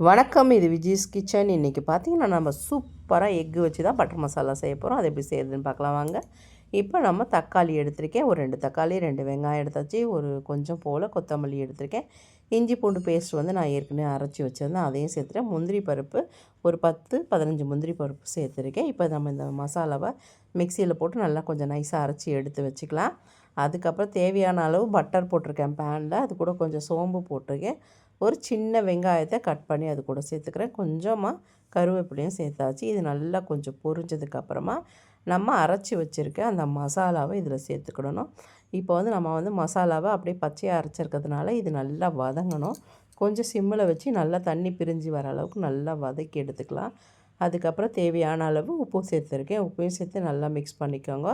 வணக்கம், இது விஜிஸ் கிச்சன். இன்றைக்கி பார்த்திங்கன்னா நம்ம சூப்பராக எக்கு வச்சு தான் பட்டர் மசாலா செய்ய போகிறோம். அது எப்படி செய்கிறதுன்னு பார்க்கலாம் வாங்க. இப்போ நம்ம தக்காளி எடுத்திருக்கேன், ஒரு 2 தக்காளி, 2 வெங்காயம் எடுத்தாச்சு, ஒரு கொஞ்சம் போல் கொத்தமல்லி எடுத்திருக்கேன். இஞ்சி பூண்டு பேஸ்ட் வந்து நான் ஏற்கனவே அரைச்சி வச்சுருந்தேன், அதையும் சேர்த்துட்டேன். முந்திரி பருப்பு ஒரு 10-15 முந்திரி பருப்பு சேர்த்துருக்கேன். இப்போ நம்ம இந்த மசாலாவை மிக்சியில் போட்டு நல்லா கொஞ்சம் நைஸாக அரைச்சி எடுத்து வச்சுக்கலாம். அதுக்கப்புறம் தேவையான அளவு பட்டர் போட்டிருக்கேன் பேனில், அது கூட கொஞ்சம் சோம்பு போட்டிருக்கேன். ஒரு சின்ன வெங்காயத்தை கட் பண்ணி அது கூட சேர்த்துக்கிறேன். கொஞ்சமாக கருவேப்பிலையும் சேர்த்தாச்சு. இது நல்லா கொஞ்சம் பொரிஞ்சதுக்கப்புறமா நம்ம அரைச்சி வச்சுருக்க அந்த மசாலாவை இதில் சேர்த்துக்கிடணும். இப்போ வந்து நம்ம வந்து மசாலாவை அப்படியே பச்சையாக அரைச்சிருக்கிறதுனால இது நல்லா வதங்கணும். கொஞ்சம் சிம்மில் வச்சு நல்லா தண்ணி பிரிஞ்சு வர அளவுக்கு நல்லா வதக்கி எடுத்துக்கலாம். அதுக்கப்புறம் தேவையான அளவு உப்பு சேர்த்துருக்கேன். உப்பையும் சேர்த்து நல்லா மிக்ஸ் பண்ணிக்கோங்க.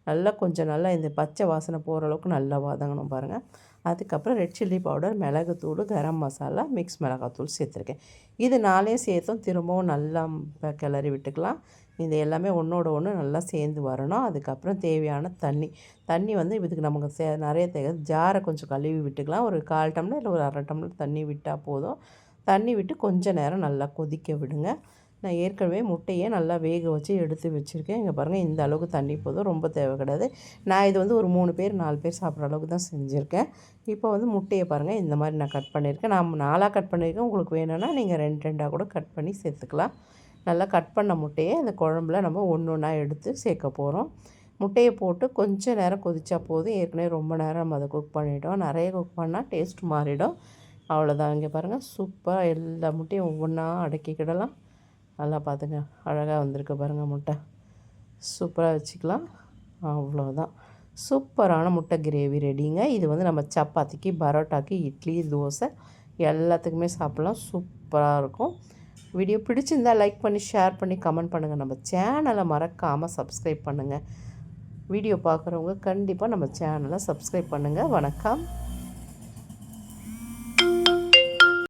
நல்லா கொஞ்சம் நல்லா இந்த பச்சை வாசனை போகிற அளவுக்கு நல்லா வதங்கணும் பாருங்கள். அதுக்கப்புறம் ரெட் சில்லி பவுடர், மிளகுத்தூள், கரம் மசாலா, மிக்ஸ் மிளகாத்தூள் சேர்த்துருக்கேன். இது 4 சேர்த்தும் திரும்பவும் நல்லா கிளறி விட்டுக்கலாம். இது எல்லாமே ஒன்றோட ஒன்று நல்லா சேர்ந்து வரணும். அதுக்கப்புறம் தேவையான தண்ணி வந்து இதுக்கு நமக்கு நிறைய தேவை. ஜாரை கொஞ்சம் கழுவி விட்டுக்கலாம். ஒரு 1/4 டம்ளர் இல்லை ஒரு 1/2 டம்ளர் தண்ணி விட்டால் போதும். தண்ணி விட்டு கொஞ்சம் நேரம் நல்லா கொதிக்க விடுங்க. நான் ஏற்கனவே முட்டையை நல்லா வேக வச்சு எடுத்து வச்சுருக்கேன். இங்கே பாருங்கள், இந்த அளவுக்கு தண்ணி போதும், ரொம்ப தேவை கிடையாது. நான் இது வந்து ஒரு 3 பேர் 4 பேர் சாப்பிட்ற அளவுக்கு தான் செஞ்சுருக்கேன். இப்போ வந்து முட்டையை பாருங்கள், இந்த மாதிரி நான் கட் பண்ணியிருக்கேன். நான் 4ஆக கட் பண்ணியிருக்கேன். உங்களுக்கு வேணும்னா நீங்கள் 2 கூட கட் பண்ணி சேர்த்துக்கலாம். நல்லா கட் பண்ண முட்டையை இந்த குழம்புல நம்ம ஒன்று ஒன்றா எடுத்து சேர்க்க போகிறோம். முட்டையை போட்டு கொஞ்சம் நேரம் கொதிச்சா போதும். ஏற்கனவே ரொம்ப நேரம் நம்ம அதை குக் பண்ணிட்டோம். நிறைய குக் பண்ணால் டேஸ்ட் மாறிடும். அவ்வளோதான். இங்கே பாருங்கள், சூப்பராக எல்லா முட்டையும் ஒவ்வொன்றா அடக்கிக்கிடலாம். நல்லா பார்த்துங்க, அழகாக வந்திருக்கு பாருங்கள் முட்டை. சூப்பராக வச்சுக்கலாம். அவ்வளோதான், சூப்பரான முட்டை கிரேவி ரெடிங்க. இது வந்து நம்ம சப்பாத்திக்கு, பரோட்டாக்கு, இட்லி, தோசை எல்லாத்துக்குமே சாப்பிட்லாம். சூப்பராக இருக்கும். வீடியோ பிடிச்சிருந்தால் லைக் பண்ணி, ஷேர் பண்ணி, கமெண்ட் பண்ணுங்கள். நம்ம சேனலை மறக்காமல் சப்ஸ்கிரைப் பண்ணுங்கள். வீடியோ பார்க்குறவங்க கண்டிப்பாக நம்ம சேனலை சப்ஸ்கிரைப் பண்ணுங்கள். வணக்கம்.